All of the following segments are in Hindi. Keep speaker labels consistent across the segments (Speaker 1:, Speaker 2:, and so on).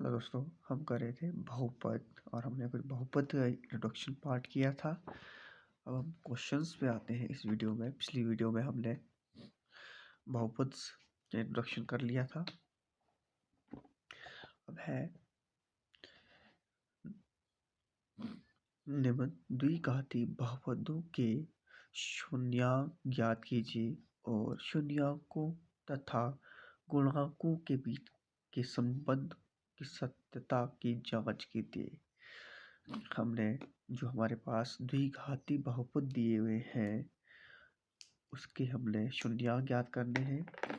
Speaker 1: हेलो दोस्तों, हम कर रहे थे बहुपद और हमने कुछ बहुपद का इंट्रोडक्शन पार्ट किया था। अब हम क्वेश्चंस पे आते हैं इस वीडियो में। पिछली वीडियो में हमने बहुपद का इंट्रोडक्शन कर लिया था। अब है निम्न द्विघाती बहुपदों के शून्यांक ज्ञात कीजिए और शून्यांकों तथा गुणांकों के बीच के संबंध की सत्यता की जांच कीजिए। हमने जो हमारे पास द्विघाती बहुपद दिए हुए हैं उसके हमने शून्यांक ज्ञात करने हैं। जो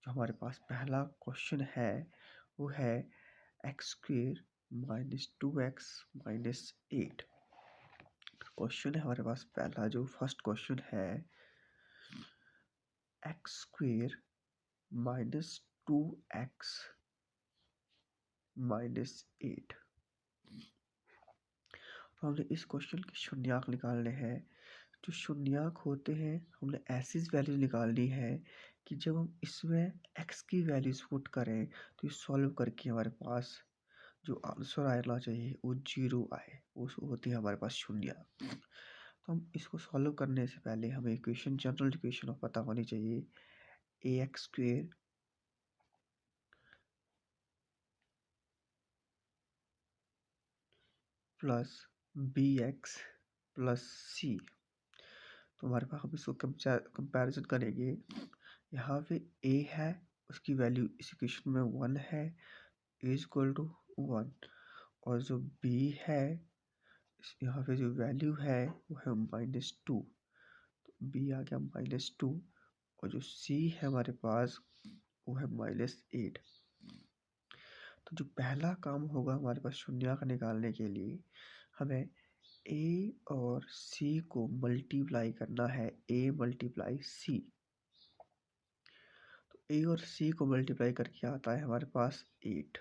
Speaker 1: हमारे पास पहला क्वेश्चन है वो है x² - 2x - 8। क्वेश्चन है हमारे पास पहला जो फर्स्ट क्वेश्चन है x² - 2x - 8। तो हमने इस क्वेश्चन के शून्यांक निकालने हैं। जो शून्यांक होते हैं हमने ऐसी वैल्यू निकालनी है कि जब हम इसमें x की वैल्यूज पुट करें तो ये सॉल्व करके हमारे पास जो आंसर आना चाहिए वो 0 आए, वो होती है हमारे पास शून्यांक। तो हम इसको सॉल्व करने से पहले हमें इक्वेशन, जनरल इक्वेशन पता होनी चाहिए। ax² plus bx plus c। तो हमारे पास हम इसको कंपैरिजन करेंगे। यहाँ पे a है, उसकी वैल्यू इस इक्वेशन में 1 है, a = 1। और जो b है यहाँ पे जो वैल्यू है वो है -2। तो b आ गया -2। और जो c है हमारे पास वो है -8। तो जो पहला काम होगा हमारे पास शून्यांक निकालने के लिए, हमें a और c को मल्टीप्लाई करना है। a × c। तो a और c को मल्टीप्लाई करके आता है हमारे पास 8।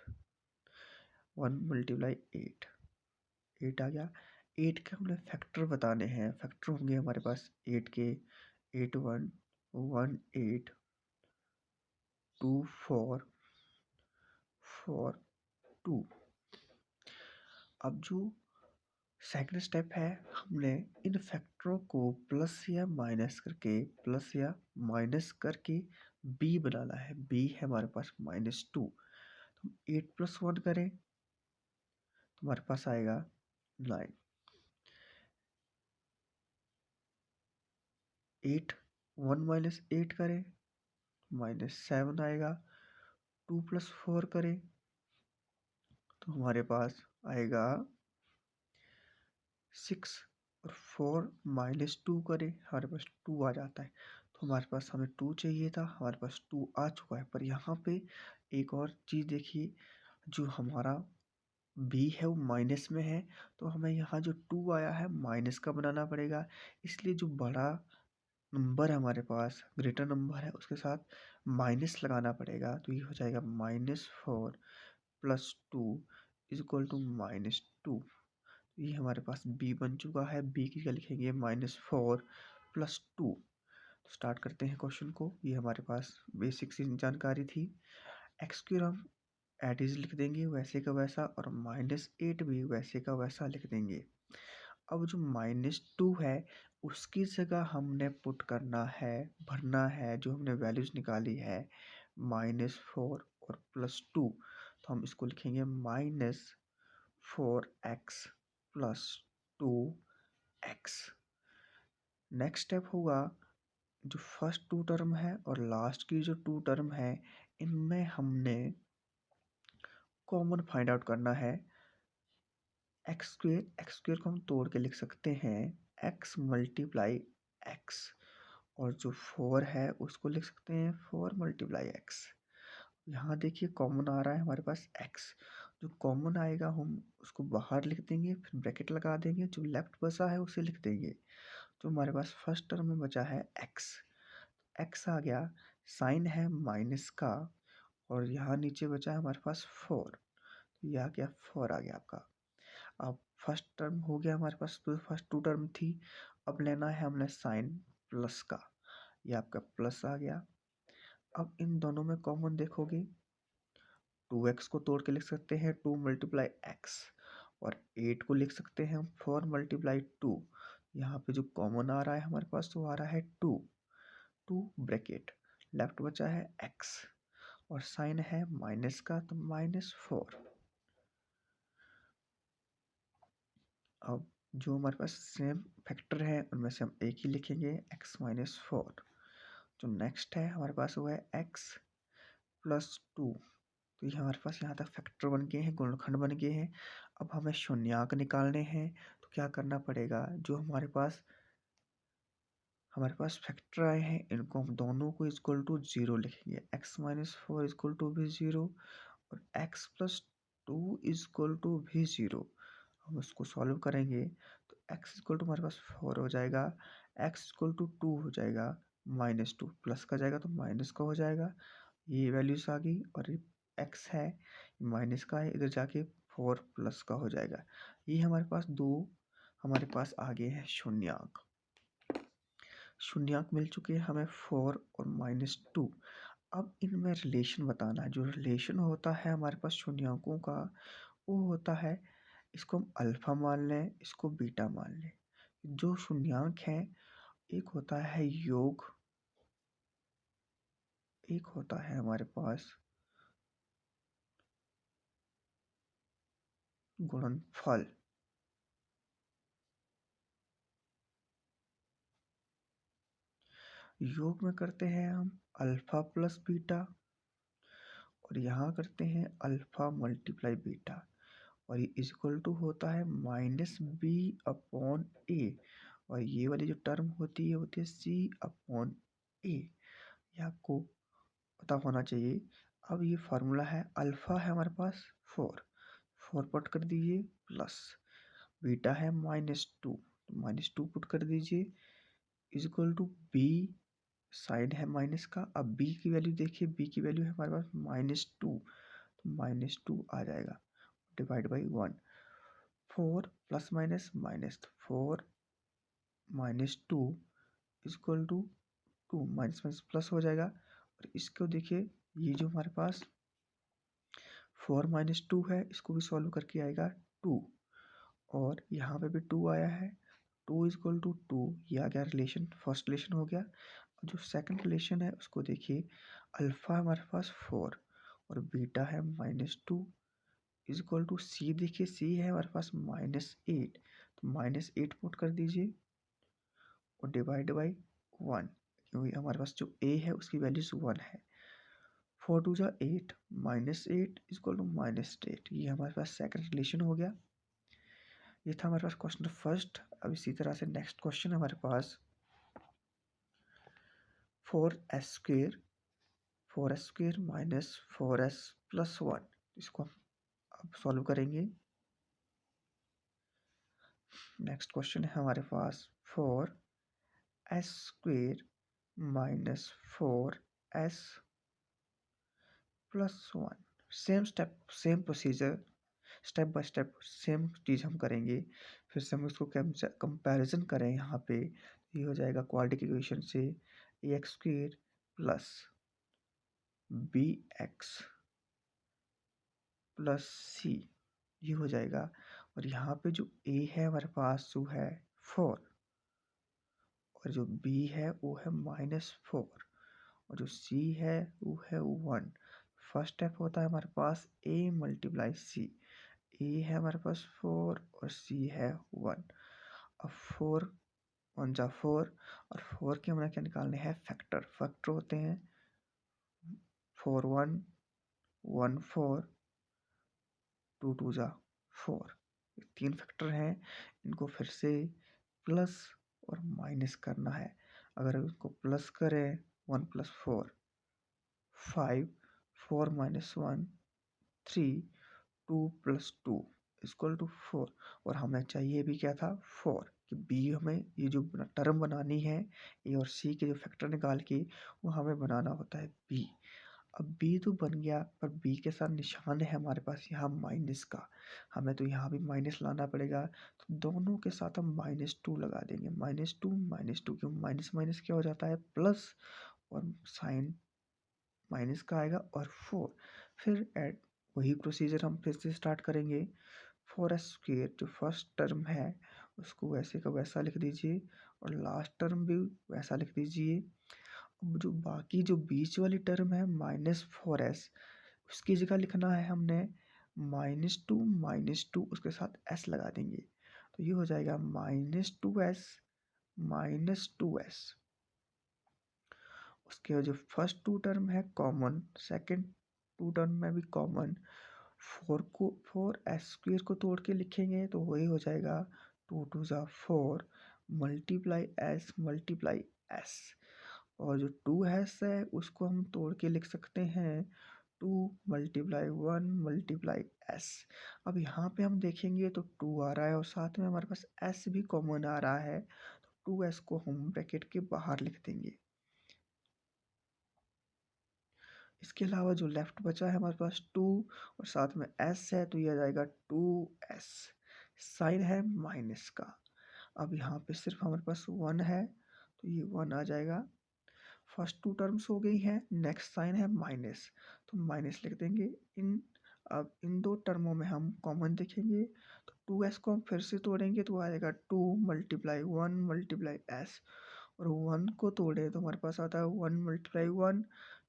Speaker 1: 1 × 8, 8 आ गया। 8 के हमने फैक्टर बताने हैं। फैक्टर होंगे हमारे पास 8 के 8 1 1 8 2 4 4 2। अब जो सेकंड स्टेप है, हमने इन फैक्टरों को प्लस या माइनस करके b बनाना है। b है हमारे पास -2। तो हम 8 + 1 करें तो हमारे पास आएगा 9। 8 1 - 8 करें -7 आएगा। 2 + 4 करें तो हमारे पास आएगा 6। और 4 - 2 करें हमारे पास 2 आ जाता है। तो हमारे पास हमें 2 चाहिए था, हमारे पास 2 आ चुका है। पर यहाँ पे एक और चीज़ देखिए, जो हमारा b है वो माइनस में है, तो हमें यहाँ जो 2 आया है माइनस का बनाना पड़ेगा। इसलिए जो बड़ा नंबर है हमारे पास, ग्रेटर नंबर है, उसके साथ माइनस लगाना पड़ेगा। तो ये हो जाएगा -4 + 2 = -2। ये हमारे पास b बन चुका है। b की क्या लिखेंगे -4 + 2। तो स्टार्ट करते हैं क्वेश्चन को। ये हमारे पास बेसिक सी जानकारी थी। x² हम एट इज लिख देंगे वैसे का वैसा, और -8 भी वैसे का वैसा लिख देंगे। अब जो -2 है उसकी जगह हमने पुट करना है, भरना है जो हमने वैल्यूज निकाली है -4 और +2। तो हम इसको लिखेंगे -4x + 2x। नेक्स्ट स्टेप होगा, जो फर्स्ट 2 टर्म है और लास्ट की जो 2 टर्म है इनमें हमने कॉमन फाइंड आउट करना है। x² को हम तोड़ के लिख सकते हैं x × x। और जो 4 है उसको लिख सकते हैं 4 × x। यहाँ देखिए कॉमन आ रहा है हमारे पास x। जो कॉमन आएगा हम उसको बाहर लिख देंगे, फिर ब्रैकेट लगा देंगे। जो लेफ्ट बचा है उसे लिख देंगे। जो हमारे पास फर्स्ट टर्म में बचा है x आ गया। साइन है माइनस का, और यहाँ नीचे बचा है हमारे पास 4। तो यह क्या 4 आ गया आपका। अब फर्स्ट टर्म हो गया हमारे पास, तो फर्स्ट 2 टर्म थी। अब लेना है हमने साइन प्लस का, ये आपका प्लस आ गया। अब इन दोनों में कॉमन देखोगे 2x को तोड़ के लिख सकते हैं 2 मल्टीप्लाई एक्स, और 8 को लिख सकते हैं हम 4 मल्टीप्लाई 2। यहाँ पे जो कॉमन आ रहा है हमारे पास तो आ रहा है 2, 2 ब्रैकेट, लेफ्ट बचा है x, और साइन है माइनस का तो -4। अब जो हमारे पास सेम फैक्टर है उनमें से हम एक ही लिखेंगे, x-4। जो नेक्स्ट है हमारे पास वो है x+2। तो ये हमारे पास यहाँ तक फैक्टर बन गए हैं, गुणनखंड बन गए हैं। अब हमें शून्यांक निकालने हैं, तो क्या करना पड़ेगा, जो हमारे पास फैक्टर आए हैं इनको हम दोनों को इक्वल टू 0 लिखेंगे। x-4 इक्वल टू भी 0 और x+2 इक्वल टू भी 0। हम उसको सॉल्व करेंगे तो x इक्वल टू हमारे पास 4 हो जाएगा, x इक्वल टू 2 हो जाएगा, -2 प्लस का जाएगा तो माइनस का हो जाएगा। ये वैल्यूज आ गई, और ये x है माइनस का है, इधर जाके 4 प्लस का हो जाएगा। ये हमारे पास दो हमारे पास आ गए हैं शून्यांक। शून्यांक मिल चुके हैं हमें 4 और -2। अब इनमें रिलेशन बताना है। जो रिलेशन होता है हमारे पास शून्याङ्कों का, वो होता है, इसको हम अल्फा मान लें, इसको बीटा मान लें। जो शून्याङ्क हैं, एक होता है योग, एक होता है हमारे पास गुणनफल। योग में करते हैं हम अल्फा प्लस बीटा, और यहाँ करते हैं अल्फा मल्टीप्लाई बीटा, और ये इक्वल टू होता है -b/a, और ये वाली जो टर्म होती है c/a। ये आपको पता होना चाहिए। अब ये फार्मूला है, अल्फा है हमारे पास 4, 4 पुट कर दीजिए, प्लस बीटा है -2, -2 पुट कर दीजिए, इक्वल टू बी, साइन है माइनस का। अब b की वैल्यू देखिए, b की वैल्यू है हमारे पास -2, तो -2 आ जाएगा, divide by 1। 4 plus minus minus, 4 -2 equal to 2, minus minus plus हो जाएगा। और इसको देखिए, ये जो हमारे पास 4 -2 है, इसको भी सॉल्व करके आएगा 2, और यहाँ पे भी 2 आया है, 2 इक्वल टू 2, ये आ गया रिलेशन, फर्स्ट रिलेशन हो गया। जो सेकंड रिलेशन है उसको देखिए, अल्फा हमारे पास 4 और बीटा है -2 इक्वल टू सी, देखिए सी है हमारे पास -8, तो -8 पुट कर दीजिए और डिवाइड बाई 1, क्योंकि हमारे पास जो a है उसकी वैल्यूज 1 है। 4 2 जा 8, -8 इक्वल टू -8, ये हमारे पास सेकंड रिलेशन हो गया। ये था हमारे पास क्वेश्चन फर्स्ट। अब इसी तरह से नेक्स्ट क्वेश्चन हमारे पास 4s² 4s² -4s + 1, इसको हम अब सॉल्व करेंगे। नेक्स्ट क्वेश्चन है हमारे पास 4s² -4s + 1। Same step, same procedure, step by step same चीज़ हम करेंगे। फिर से हम इसको कंपैरिजन करें, यहाँ पे ये हो जाएगा क्वाड्रेटिक इक्वेशन से ax² + bx + c, ये हो जाएगा। और यहाँ पे जो a है हमारे पास वो है 4, और जो b है वो है -4, और जो c है वो है 1। फर्स्ट स्टेप होता है हमारे पास a × c, a है हमारे पास 4 और c है 1। अब 4 1 जा 4, और 4 के हमें क्या निकालने हैं, फैक्टर। फैक्टर होते हैं 4 1 1 4, 2 2 जा 4। तीन फैक्टर हैं, इनको फिर से प्लस और माइनस करना है। अगर इसको प्लस करें 1 + 4 5, 4 - 1 3, 2 + 2 इक्वल टू 4। और हमें चाहिए भी क्या था, 4, कि बी हमें ये जो टर्म बनानी है, ए और सी के जो फैक्टर निकाल के वो हमें बनाना होता है बी। अब बी तो बन गया, पर बी के साथ निशान है हमारे पास यहाँ माइनस का, हमें तो यहाँ भी माइनस लाना पड़ेगा। तो दोनों के साथ हम -2 लगा देंगे, -2 क्यों, माइनस माइनस क्या हो जाता है प्लस, और साइन माइनस का आएगा, और 4 फिर ऐड वही प्रोसीजर हम फिर से स्टार्ट करेंगे। 4s² जो फर्स्ट टर्म है उसको वैसे का वैसा लिख दीजिए और लास्ट टर्म भी वैसा लिख दीजिए। अब जो बाकी जो बीच वाली टर्म है -4s उसकी जगह लिखना है हमने -2 उसके साथ s लगा देंगे, तो ये हो जाएगा -2s। उसके बाद जो फर्स्ट टू टर्म है कॉमन, सेकंड टू टर्म में भी कॉमन, 4s² को तोड़ के लिखेंगे तो वही हो जाएगा 2 × 4 मल्टीप्लाई s। और जो 2s है उसको हम तोड़ के लिख सकते हैं 2 × 1 × s। अब यहाँ पे हम देखेंगे तो 2 आ रहा है और साथ में हमारे पास s भी कॉमन आ रहा है, तो 2s को हम ब्रैकेट के बाहर लिख देंगे। इसके अलावा जो लेफ्ट बचा है हमारे पास 2 और साथ में s है, तो ये आ जाएगा 2s। साइन है माइनस का। अब यहाँ पे सिर्फ हमारे पास 1 है तो ये 1 आ जाएगा। फर्स्ट टू टर्म्स हो गई हैं, नेक्स्ट साइन है माइनस, तो माइनस लिख देंगे। अब इन दो टर्मों में हम कॉमन देखेंगे तो 2s को हम फिर से तोड़ेंगे तो आ जाएगा 2 × 1 × s, और 1 को तोड़े तो हमारे पास आता है 1 × 1।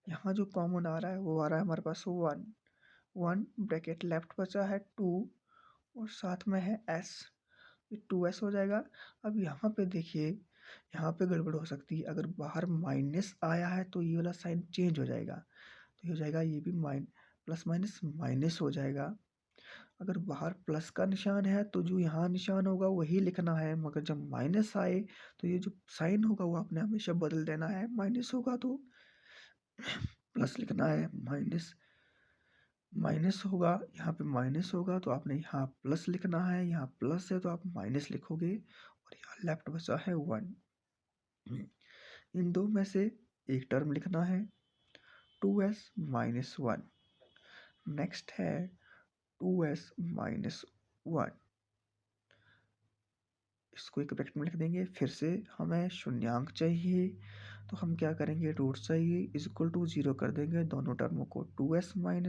Speaker 1: यहाँ जो कॉमन आ रहा है वो आ रहा है हमारे पास 1 ब्रैकेट लेफ्ट बचा है 2 और साथ में है s, ये 2s हो जाएगा। अब यहाँ पे देखिए, यहाँ पे गड़बड़ हो सकती है। अगर बाहर माइनस आया है तो ये वाला साइन चेंज हो जाएगा, तो ये हो जाएगा ये भी प्लस माइनस माइनस हो जाएगा। अगर बाहर प्लस का निशान है तो जो यहाँ निशान होगा वही लिखना है, मगर जब माइनस आए तो ये जो साइन होगा वो आपने हमेशा बदल देना है। माइनस होगा तो प्लस लिखना है, माइनस होगा, यहाँ पे माइनस होगा तो आपने यहाँ प्लस लिखना है। यहाँ प्लस है तो आप माइनस लिखोगे और यहाँ लेफ्ट बचा है 1। इन दो में से एक टर्म लिखना है 2s - 1। नेक्स्ट है 2s - 1, इसको एक ब्रैकेट में लिख देंगे। फिर से हमें शून्यांक चाहिए तो हम क्या करेंगे, रूट चाहिए, इक्वल टू 0 कर देंगे दोनों टर्मों को। 2s - 1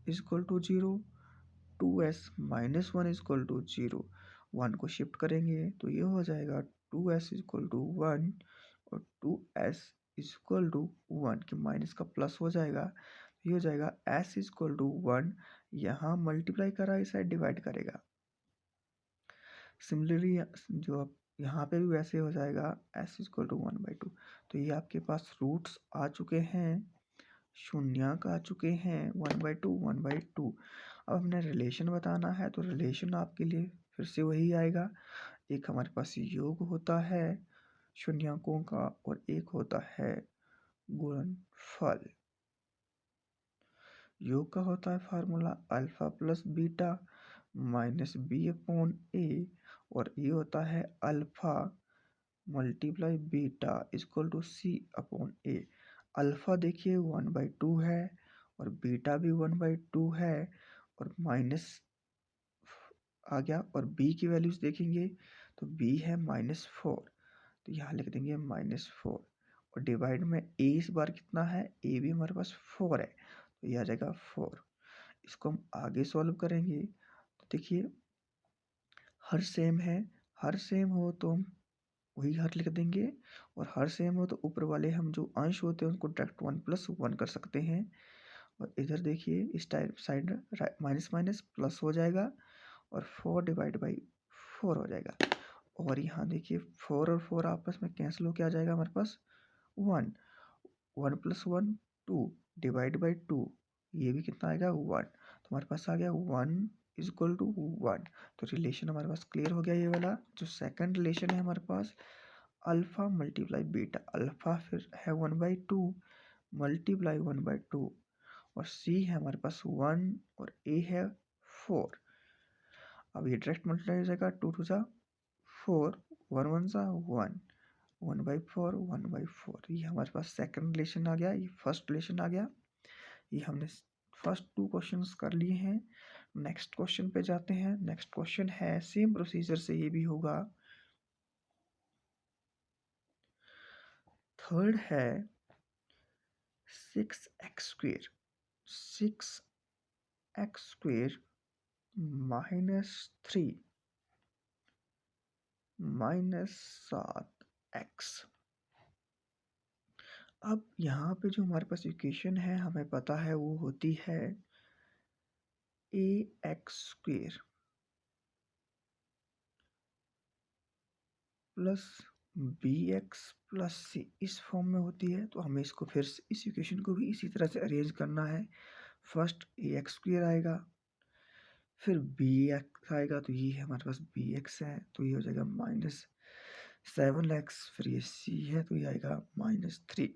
Speaker 1: equal to 0, 2s - 1 equal to 0। 1 को शिफ्ट करेंगे तो ये हो जाएगा 2s इक्वल टू 1 और 2s इक्वल टू 1 के माइनस का प्लस हो जाएगा, ये हो जाएगा s इक्वल टू 1। यहाँ मल्टीप्लाई करा इस साइड डिवाइड करेगा। सिमिलरली जो आप यहाँ पे भी वैसे हो जाएगा s इक्वल टू 1/2। तो ये आपके पास रूट्स आ चुके हैं, शून्यांक आ चुके हैं 1/2 1/2। अब हमने रिलेशन बताना है तो रिलेशन आपके लिए फिर से वही आएगा। एक हमारे पास योग होता है शून्यांकों का और एक होता है गुणनफल। योग का होता है formula alpha plus beta minus b/a, और ये होता है alpha multiply beta equal to c/a। Alpha देखिए 1/2 है और बीटा भी 1/2 है और माइनस आ गया, और b की वैल्यूज देखेंगे तो b है -4, तो यहाँ लिख देंगे -4, और डिवाइड में a इस बार कितना है, a भी हमारे पास 4 है तो ये आ जाएगा 4। इसको हम आगे सॉल्व करेंगे तो देखिए हर सेम है, हर सेम हो तो हम वही हर लिख देंगे, और हर सेम हो तो ऊपर वाले हम जो अंश होते हैं उनको डायरेक्ट 1+1 कर सकते हैं। और इधर देखिए इस type side minus minus plus हो जाएगा और 4/4 हो जाएगा। और यहाँ देखिए 4 और 4 आपस में कैंसिल होकर आ जाएगा हमारे पास 1, 1 + 1 2 /2, ये भी कितना आएगा 1, तो हमारे पास आ गया 1 इक्वल टू 1। तो रिलेशन हमारे पास क्लियर हो गया ये वाला। जो सेकंड रिलेशन है हमारे पास अल्फा मल्टीप्लाई बीटा, अल्फा फिर है 1/2 मल्टीप्लाई 1/2, और c है हमारे पास 1 और a है 4। अब ये डायरेक्ट मल्टीप्लाई हो जाएगा, 2 2 जा 4, 1 1 जा 1, 1/4 1/4। ये हमारे पास सेकंड रिलेशन आ गया, ये फर्स्ट रिलेशन आ गया। ये हमने फर्स्ट 2 क्वेश्चंस कर लिए हैं। नेक्स्ट क्वेश्चन पे जाते हैं। नेक्स्ट क्वेश्चन है सेम प्रोसीजर से ये भी होगा। थर्ड है 6x²। 6 x square -3 -7x। अब यहाँ पे जो हमारे पास इक्वेशन है हमें पता है वो होती है ax² प्लस bx+c इस फॉर्म में होती है। तो हमें इसको फिर से इस इक्वेशन को भी इसी तरह से अरेंज करना है। फर्स्ट ax² आएगा, फिर bx आएगा, तो ये है हमारे पास bx है, तो ये हो जाएगा -7x। फिर ये c है तो ये आएगा -3।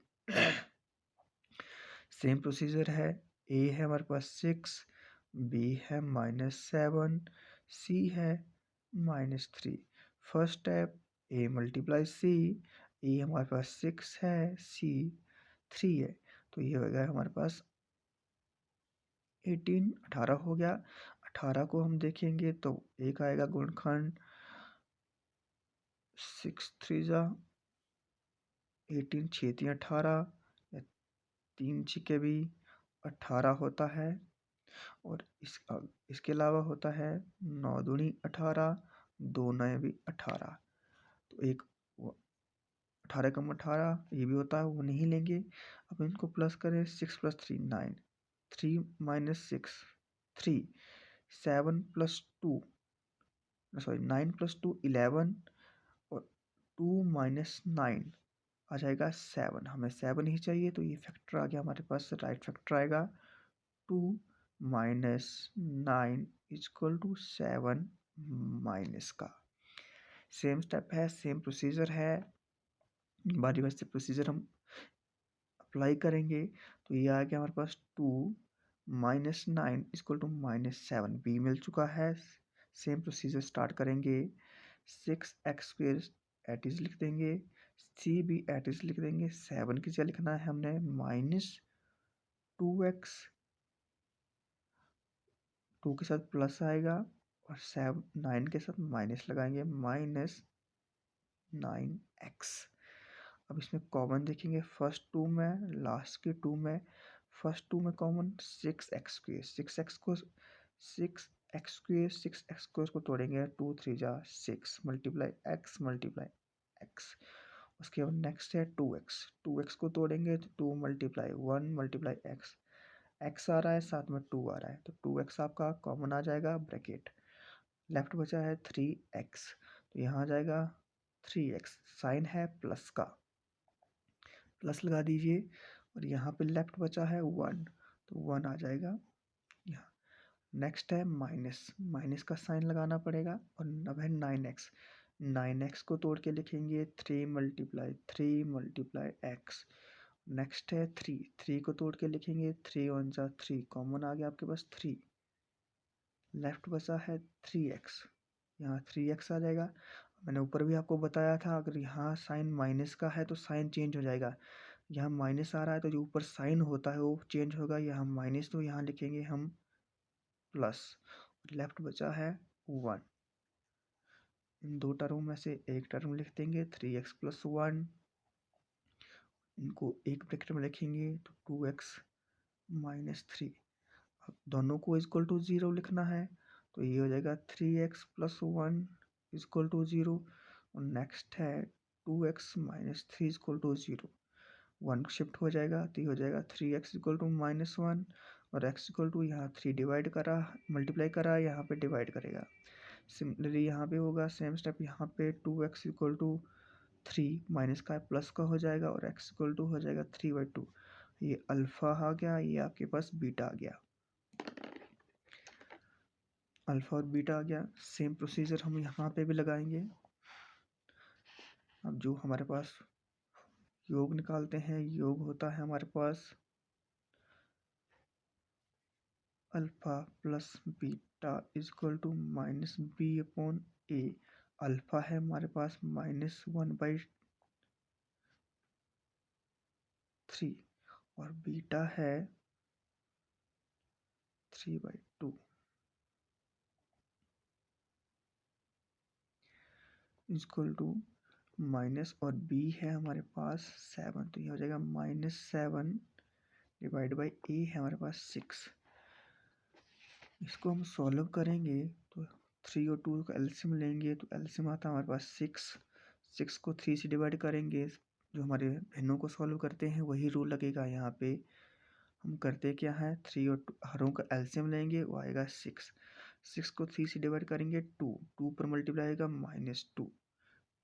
Speaker 1: सेम प्रोसीजर है। a है हमारे पास 6, b है -7, c है -3। First step a multiply c। a हमारे पास 6 है, c 3 है, तो ये हो गया हमारे पास 18 हो गया। 18 को हम देखेंगे तो एक आएगा गुणनखंड 6 3 जा 18, 6 3 18, 3 छिके भी 18 होता है। और इसके अलावा होता है 9 दूनी 18, 2 9 भी 18। तो एक 18 कम 18 ये भी होता है, वो नहीं लेंगे। अब इनको प्लस करें, 6 + 3 9, 3 - 6 3, 7 + 2 सॉरी 9 + 2 11, और 2 - 9 आ जाएगा 7। हमें 7 ही चाहिए, तो ये फैक्टर आ गया हमारे पास, राइट फैक्टर आएगा 2 - 9 = 7 माइनस का। सेम स्टेप है, सेम प्रोसीजर है, बारी बारी से प्रोसीजर हम अप्लाई करेंगे। तो ये आ गया हमारे पास 2 - 9 = -7। बी मिल चुका है। सेम प्रोसीजर स्टार्ट करेंगे। 6x² एट इज लिख देंगे, सी भी एट इज लिख देंगे। 7 की जगह लिखना है हमने -2x, 2 के साथ प्लस आएगा, और 9 के साथ माइनस लगाएंगे, -9x। अब इसमें कॉमन देखेंगे, फर्स्ट 2 में, लास्ट के 2 में। फर्स्ट 2 में कॉमन 6x², 6x² को तोड़ेंगे, 2 3 जा 6 × x। उसके बाद नेक्स्ट है 2x को तोड़ेंगे तो 2 × 1 × x आ रहा है, साथ में 2 आ रहा है, तो 2x आपका कॉमन आ जाएगा, ब्रैकेट। लेफ्ट बचा है 3x, तो यहाँ आ जाएगा 3x, साइन है प्लस का, प्लस लगा दीजिए। और यहाँ पे लेफ्ट बचा है 1, तो 1 आ जाएगा यहाँ। नेक्स्ट है माइनस का साइन लगाना पड़ेगा। और अब है 9x, 9x को तोड़ के लिखेंगे 3 × 3 × x। नेक्स्ट है 3 को तोड़ के लिखेंगे 3 1 जा 3, कॉमन आ गया आपके पास 3। लेफ्ट बचा है 3x, यहाँ 3x आ जाएगा। मैंने ऊपर भी आपको बताया था, अगर यहाँ साइन माइनस का है तो साइन चेंज हो जाएगा। यहाँ माइनस आ रहा है तो जो ऊपर साइन होता है वो चेंज होगा, यहाँ माइनस, तो यहाँ लिखेंगे हम प्लस। लेफ्ट बचा है 1। इन दो टर्म में से एक टर्म लिख देंगे 3x + 1, इनको एक ब्रैकेट में लिखेंगे तो 2x - 3। अब दोनों को = 0 लिखना है, तो ये हो जाएगा 3x + 1 = 0। और नेक्स्ट है 2x - 3 = 0। 1 शिफ्ट हो जाएगा, तो ये हो जाएगा 3x = -1, और x = यहाँ 3 डिवाइड करा, मल्टीप्लाई करा, यहाँ पे डिवाइड करेगा। सिमिलरली यहाँ पे होगा सेम स्टेप, यहाँ पे 2x = 3, माइनस का प्लस का हो जाएगा, और x = हो जाएगा 3/2। ये अल्फ़ा आ गया, ये आपके पास बीटा आ गया, अल्फ़ा और बीटा आ गया। सेम प्रोसीजर हम यहाँ पे भी लगाएंगे। अब जो हमारे पास योग निकालते हैं, योग होता है हमारे पास alpha plus beta = -b/a। Alpha है हमारे पास -1/3, और बीटा है 3/2। माइनस, और b है हमारे पास 7, तो ये हो जाएगा -7 / a है हमारे पास 6। इसको हम सॉल्व करेंगे तो 3 और 2 का एलसीएम लेंगे तो एलसीएम आता है हमारे पास 6 को 3 से डिवाइड करेंगे। जो हमारे भिन्नों को सॉल्व करते हैं वही रूल लगेगा यहाँ पे। हम करते क्या है, 3 और 2 हरों का एलसीएम लेंगे, वो आएगा 6 को 3 से डिवाइड करेंगे 2 पर मल्टीप्लाई आएगा -2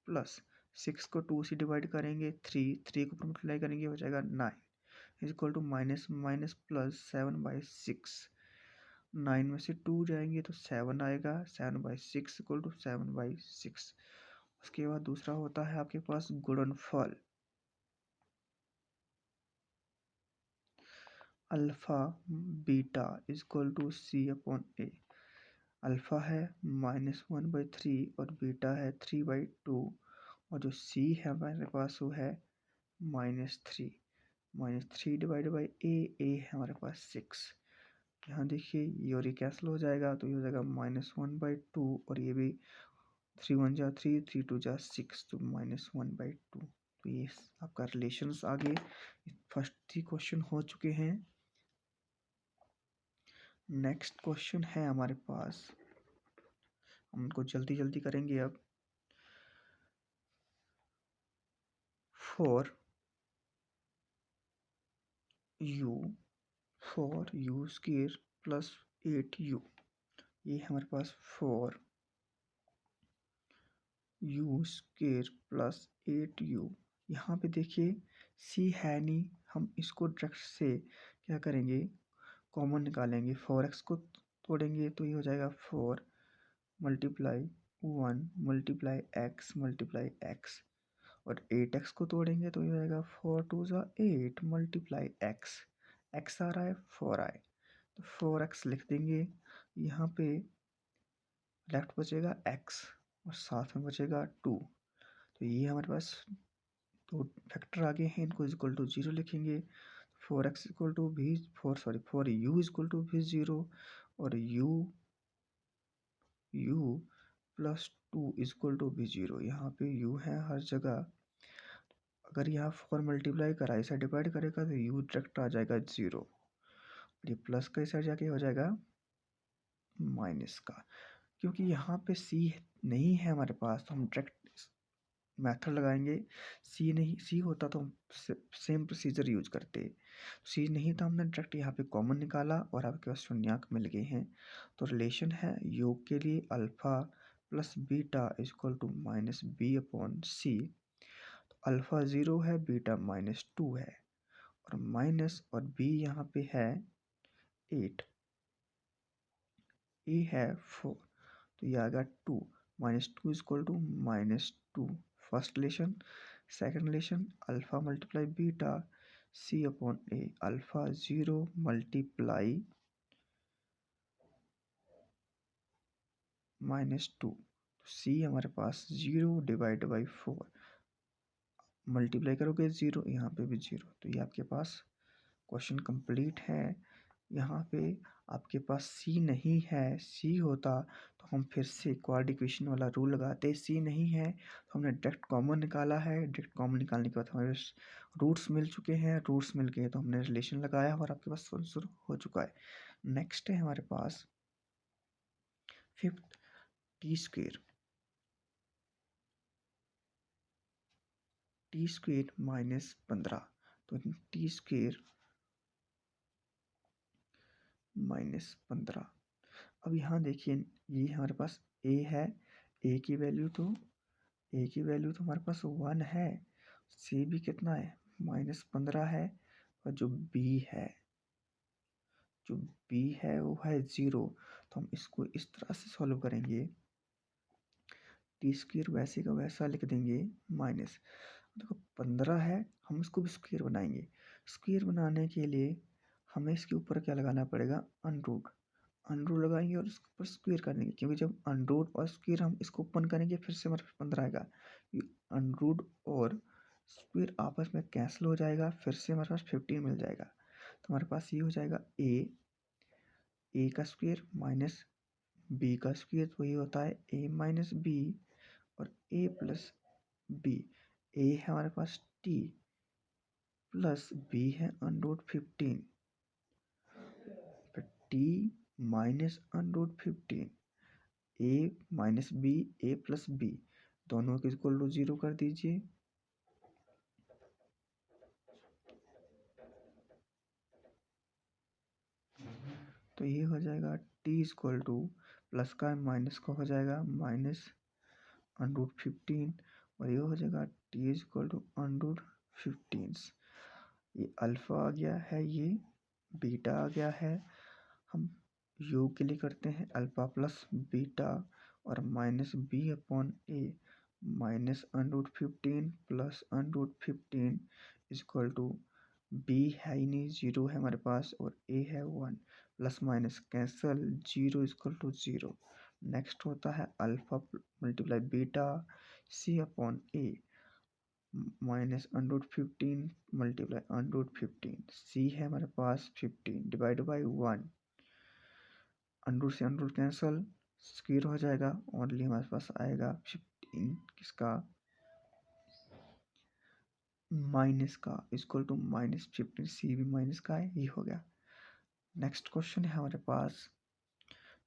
Speaker 1: प्लस 6 को 2 से डिवाइड करेंगे 3 को मल्टीप्लाई करेंगे हो जाएगा 9 is equal to minus minus plus 7/6। 9 में से 2 जाएंगे तो 7 आएगा, 7/6 इक्वल टू 7/6। उसके बाद दूसरा होता है आपके पास गुणनफल। Alpha beta is equal to C/A। Alpha है -1/3 और बीटा है 3/2 और जो C है हमारे पास वो है -3। -3 डिवाइड बाई ए है हमारे पास 6। यहाँ देखिए ये और ये कैंसिल हो जाएगा तो ये हो जाएगा -1/2 और ये भी 3 1 जा 3, 3 2 जा 6 तो -1/2। तो ये आपका रिलेशंस आगे फर्स्ट 3 क्वेश्चन हो चुके हैं। नेक्स्ट क्वेश्चन है हमारे पास, हम उनको जल्दी जल्दी करेंगे अब। For u square plus 8u, ये हमारे पास four u square plus 8u। यहाँ पे देखिए c है नहीं, हम इसको डायरेक्ट से क्या करेंगे, कॉमन निकालेंगे। 4x को तोड़ेंगे तो ये हो जाएगा 4 मल्टीप्लाई 1 मल्टीप्लाई x और 8x को तोड़ेंगे तो ये हो जाएगा 4 2 ज़ा 8 मल्टीप्लाई x आ रहा है 4i तो 4x लिख देंगे। यहाँ पे लेफ्ट बचेगा x और साथ में बचेगा 2 तो ये हमारे पास तो फैक्टर आगे हैं, इनको इक्वल टू 0 लिखेंगे। 4x इक्वल टू भी 4 इक्वल टू भी 0 और u प्लस 2 इक्वल टू भी 0। यहाँ पे u है हर जगह। अगर यहाँ 4 मल्टीप्लाई करा इसे डिवाइड करेगा तो u डायरेक्ट आ जाएगा 0 और ये प्लस का इस साइड जाके हो जाएगा माइनस का। क्योंकि यहाँ पे c नहीं है हमारे पास तो हम डायरेक्ट मेथड लगाएंगे। सी होता तो हम सेम प्रोसीजर यूज करते। सी नहीं था, हमने डायरेक्ट यहाँ पे कॉमन निकाला और आपके पास शून्यक मिल गए हैं। तो रिलेशन है योग के लिए alpha plus beta equal to -b/c। तो अल्फा 0 है, बीटा -2 है और माइनस और b यहाँ पे है 8, ए है 4 तो ये आ गया 2 -2 equal to -2। First relation. Second relation alpha multiply beta C/A। Alpha 0 multiply -2 C हमारे पास 0 डिवाइड बाई 4 मल्टीप्लाई करोगे 0, यहाँ पे भी 0 तो ये आपके पास क्वेश्चन कंप्लीट है। यहाँ पे आपके पास सी नहीं है, सी होता तो हम फिर से क्वाड्रेटिक इक्वेशन वाला रूल लगाते। सी नहीं है तो हमने डायरेक्ट कॉमन निकाला है। डायरेक्ट कॉमन निकालने के बाद हमारे रूट्स मिल चुके हैं, रूट्स मिल गए तो हमने रिलेशन लगाया और आपके पास आंसर हो चुका है। नेक्स्ट है हमारे पास फिफ्थ टी स्क्वेयर -15। तो टी स्क्वेयर -15। अब यहाँ देखिए ये हमारे पास a है, a की वैल्यू तो हमारे पास 1 है। c भी कितना है -15 है और जो b है वो है 0। तो हम इसको इस तरह से सॉल्व करेंगे। टी स्क्वेयर वैसे का वैसा लिख देंगे माइनस, देखो 15 है, हम इसको भी स्क्वेयर बनाएंगे। स्क्वेयर बनाने के लिए हमें इसके ऊपर क्या लगाना पड़ेगा, अनरूट लगाएंगे और इसके ऊपर स्क्वेयर करेंगे। क्योंकि जब अनरूट और स्क्वेयर हम इसको ओपन करेंगे फिर से हमारे पास 15 आएगा। ये अनरूट और स्क्वेयर आपस में कैंसिल हो जाएगा, फिर से हमारे पास 15 मिल जाएगा। तो हमारे पास ये हो जाएगा ए का स्क्वेयर माइनस बी का स्क्वेयर, वही होता है a माइनस बी और a प्लस बी। ए है हमारे पास t प्लस बी है अनरूट 15, फिर t माइनस अंडर 15, ए माइनस बी, ए प्लस बी, दोनों के इक्वल टू 0 कर दीजिए। तो ये हो जाएगा टी इक्वल टू प्लस का माइनस का हो जाएगा माइनस अंडर 15, और ये हो जाएगा टी इक्वल टू अंडर 15। ये अल्फा आ गया है, ये बीटा आ गया है। हम योग के लिए करते हैं अल्फा प्लस बीटा और minus B upon A, minus under 15 plus under 15 equal to B है ही नहीं, 0 है हमारे पास, और ए है 1, plus minus cancel, 0 equal to 0। Next होता है alpha multiply beta C upon A, minus under 15 multiply under 15, C है हमारे पास 15 डिवाइड बाई 1, अंडर से अंडर कैंसल, स्क्वायर हो जाएगा, ओनली हमारे पास आएगा 15 किसका, माइनस का, इक्वल टू माइनस 15, सी भी माइनस का है, ये हो गया। नेक्स्ट क्वेश्चन है हमारे पास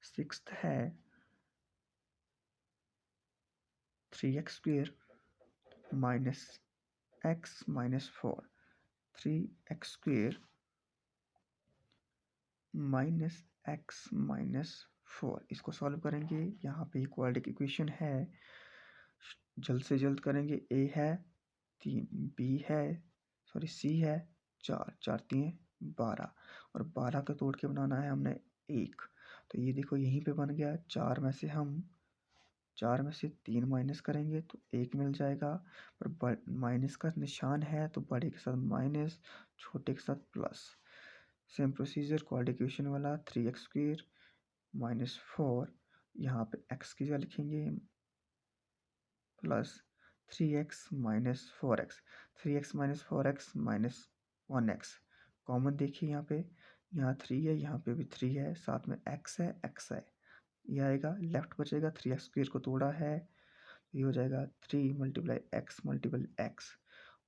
Speaker 1: 6th है 3x square minus x minus 4, 3x square minus x minus 4, इसको सॉल्व करेंगे। यहाँ पे क्वाड्रेटिक इक्वेशन है, जल्द से जल्द करेंगे। ए है 3, बी है सॉरी सी है 4, 4 3 12, और 12 का तोड़ के बनाना है हमने 1। तो ये देखो यहीं पे बन गया, 4 में से 3 माइनस करेंगे तो 1 मिल जाएगा, पर माइनस का निशान है तो बड़े के साथ माइनस, छोटे के साथ plus. Same procedure quadratic equation वाला, 3x स्क्वायर माइनस 4, यहाँ पे x की जगह लिखेंगे plus 3x minus 4x, 3x minus 4x minus 1x, common देखिए यहाँ 3 है, यहाँ पे भी 3 है, साथ में x है, ये आएगा, लेफ्ट बचेगा, 3x स्क्वायर को तोड़ा है, ये हो जाएगा 3 मल्टीप्लाई x,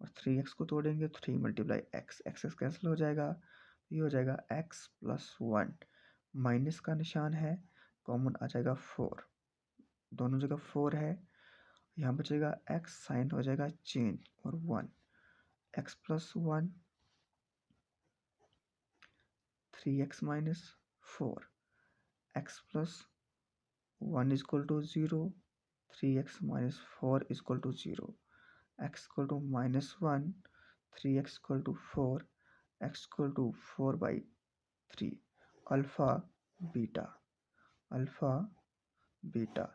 Speaker 1: और 3x को तोड़ेंगे तो 3 मल्टीप्लाई x कैंसिल हो जाएगा, ये हो जाएगा x प्लस 1, माइनस का निशान है, कॉमन आ जाएगा 4, दोनों जगह 4 है, यहाँ बचेगा x, साइन हो जाएगा चेंज, और 1, x plus 1, 3x minus 4, x plus 1 equal to 0, 3x minus 4 equal to 0, x equal to minus 1, 3x equal to 4, x equal to 4/3, alpha beta,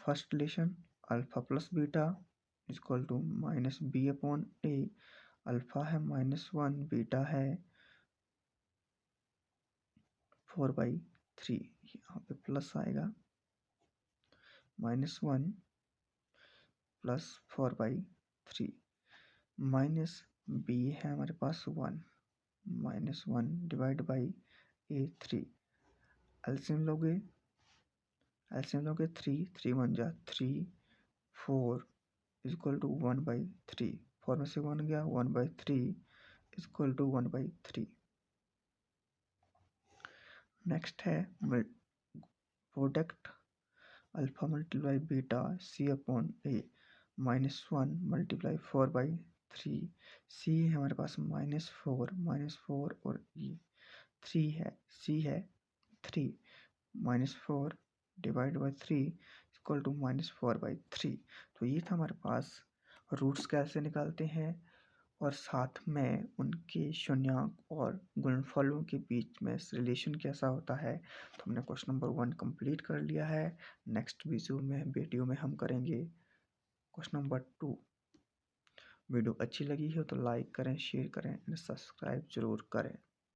Speaker 1: first relation alpha plus beta equal to minus B upon A, alpha है -1, बीटा है 4/3, यहाँ पे प्लस आएगा, -1 प्लस 4/3, माइनस बी है हमारे पास 1, -1 डिवाइड बाई ए 3, एलसीएम लोगे 3 1 जा 3, 4 इक्वल टू 1/3, 4 में से 1 गया, 1/3 इक्वल टू 1/3। नेक्स्ट है product alpha multiply beta C upon ए, -1 मल्टीप्लाई 4/3, सी है हमारे पास -4 और ये 3 है, सी है 3, -4 डिवाइड बाई 3 इक्वल टू -4/3। तो ये था हमारे पास रूट्स कैसे निकालते हैं, और साथ में उनके शून्यांक और गुणनफलों के बीच में रिलेशन कैसा होता है। तो हमने क्वेश्चन नंबर 1 कंप्लीट कर लिया है। नेक्स्ट वीडियो में हम करेंगे क्वेश्चन नंबर 2। वीडियो अच्छी लगी हो तो लाइक करें, शेयर करें, सब्सक्राइब जरूर करें।